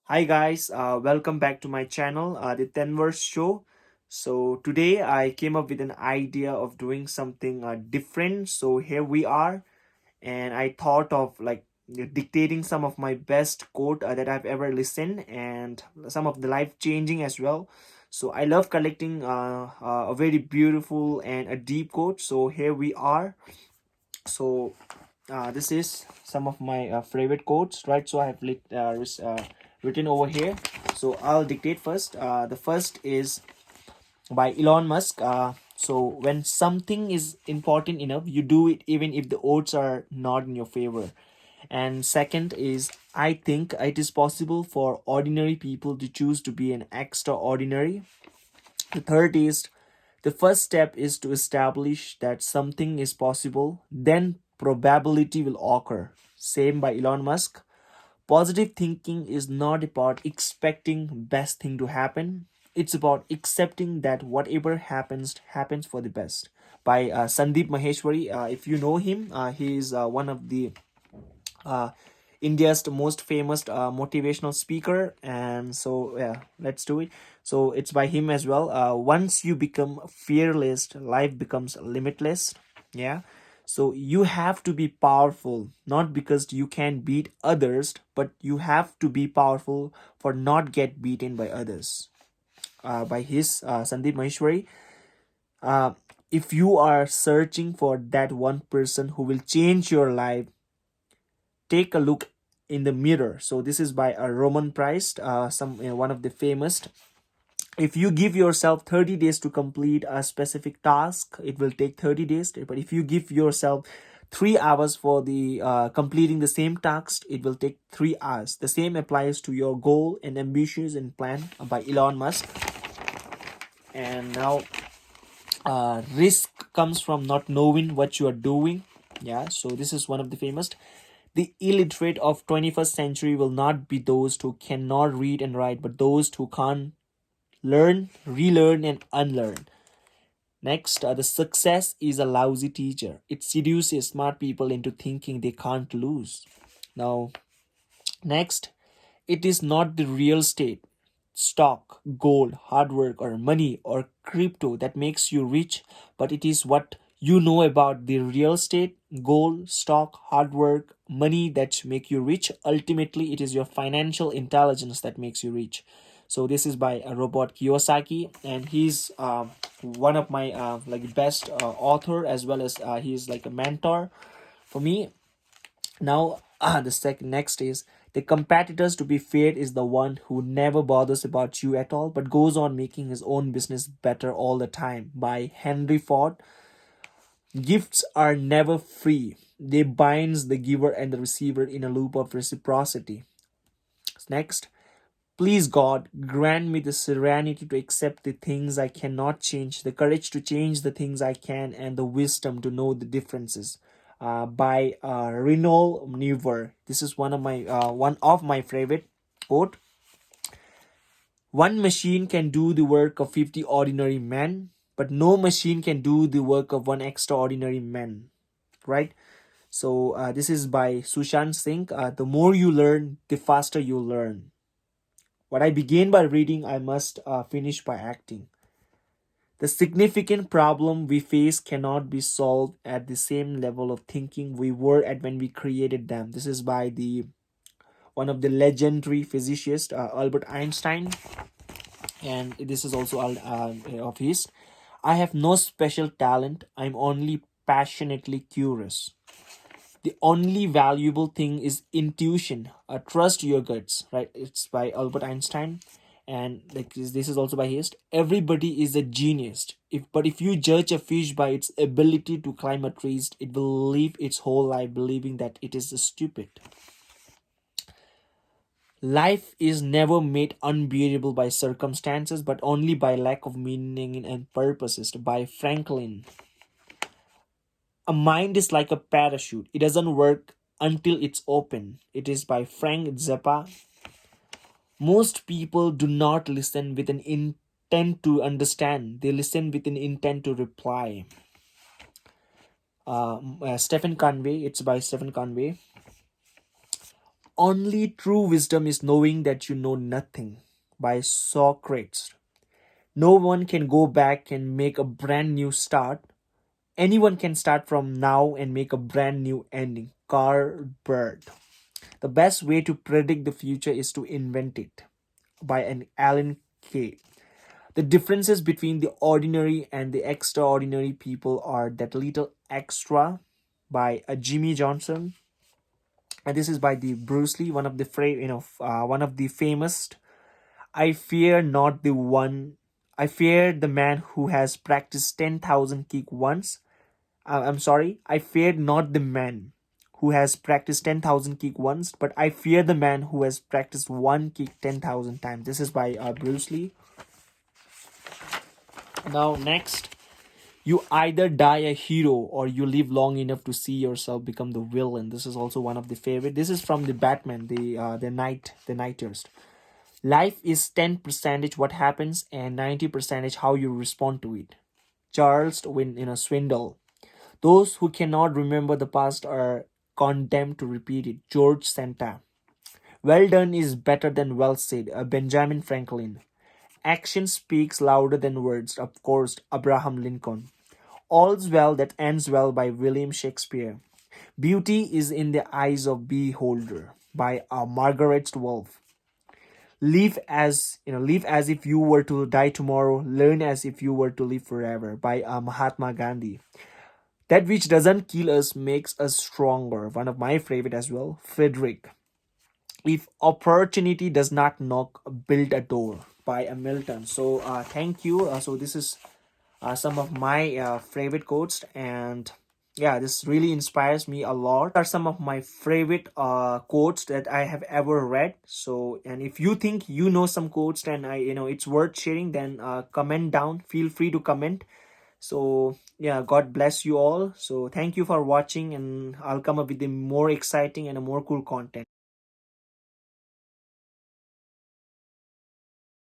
Hi guys, welcome back to my channel, the Tenverse Show. So today I came up with an idea of doing something different. So here we are, and I thought of dictating some of my best quote that I've ever listened, and some of the life changing as well. So I love collecting a very beautiful and a deep quote. So here we are. So this is some of my favorite quotes, right? So I have written over here. So I'll dictate first. The first is by Elon Musk. So when something is important enough, you do it even if the odds are not in your favor. And second is, I think it is possible for ordinary people to choose to be an extraordinary. The third is, the first step is to establish that something is possible, then probability will occur. Same by Elon Musk. Positive thinking is not about expecting best thing to happen. It's about accepting that whatever happens happens for the best. By Sandeep Maheshwari, if you know him, he is one of the uh, India's most famous motivational speaker. And so yeah, let's do it. So it's by him as well. Once you become fearless, life becomes limitless. Yeah. So you have to be powerful, not because you can beat others, but you have to be powerful for not get beaten by others. By his Sandeep Maheshwari. Uh, if you are searching for that one person who will change your life, take a look in the mirror. So this is by a Roman Priest, some one of the famous. If you give yourself 30 days to complete a specific task, it will take 30 days. But if you give yourself 3 hours for the completing the same task, it will take 3 hours. The same applies to your goal and ambitions and plan, by Elon Musk. And now, risk comes from not knowing what you are doing. Yeah, so this is one of the famous. The illiterate of 21st century will not be those who cannot read and write, but those who can't learn, relearn, and unlearn. Next, the success is a lousy teacher. It seduces smart people into thinking they can't lose. Now, next, it is not the real estate, stock, gold, hard work, or money or crypto that makes you rich, but it is what you know about the real estate, gold, stock, hard work, money that make you rich. Ultimately, it is your financial intelligence that makes you rich. So this is by Robert Kiyosaki, and he's one of my best author, as well as he's like a mentor for me. Now, the second next is, the competitors to be feared is the one who never bothers about you at all, but goes on making his own business better all the time. By Henry Ford. Gifts are never free. They binds the giver and the receiver in a loop of reciprocity. Next, please God, grant me the serenity to accept the things I cannot change, the courage to change the things I can, and the wisdom to know the differences. By Renol Neuver. This is one of my favorite quote. One machine can do the work of 50 ordinary men, but no machine can do the work of one extraordinary man. Right? So this is by Sushant Singh. The more you learn, the faster you learn. What I begin by reading, I must finish by acting. The significant problem we face cannot be solved at the same level of thinking we were at when we created them. This is by the one of the legendary physicists, Albert Einstein, and this is also of his. I have no special talent. I'm only passionately curious. The only valuable thing is intuition. Trust your guts, right? It's by Albert Einstein. And like this is also by his. Everybody is a genius. If you judge a fish by its ability to climb a tree, it will live its whole life believing that it is stupid. Life is never made unbearable by circumstances, but only by lack of meaning and purposes. By Franklin. A mind is like a parachute. It doesn't work until it's open. It is by Frank Zappa. Most people do not listen with an intent to understand. They listen with an intent to reply. Stephen Conway. It's by Stephen Conway. only true wisdom is knowing that you know nothing, by Socrates. No one can go back and make a brand new start. Anyone can start from now and make a brand new ending. Carl Bird. The best way to predict the future is to invent it, by an Alan Kay. The differences between the ordinary and the extraordinary people are that little extra, by Jimmy Johnson. And this is by the Bruce Lee, one of the one of the famous. I fear not the one. I fear the man who has practiced 10,000 kick once. I'm sorry. I fear not the man who has practiced 10,000 kick once, but I fear the man who has practiced one kick 10,000 times. This is by Bruce Lee. Now, next, you either die a hero or you live long enough to see yourself become the villain. This is also one of the favorite. This is from the Batman, the Nighters. Life is 10% what happens and 90% how you respond to it. Charles Swindoll. Those who cannot remember the past are condemned to repeat it. George Santa. Well done is better than well said. Benjamin Franklin. Action speaks louder than words. Of course, Abraham Lincoln. All's Well That Ends Well by William Shakespeare. Beauty is in the eyes of beholder by Margaret Wolf. Live as if you were to die tomorrow. Learn as if you were to live forever by Mahatma Gandhi. That which doesn't kill us makes us stronger. One of my favorite as well. Frederick. If opportunity does not knock, build a door by Milton. So thank you. So this is some of my favorite quotes, and yeah, this really inspires me a lot. Are some of my favorite quotes that I have ever read. So, and if you think you know some quotes, then it's worth sharing, then comment down. Feel free to comment. So yeah, God bless you all. So thank you for watching, and I'll come up with the more exciting and a more cool content.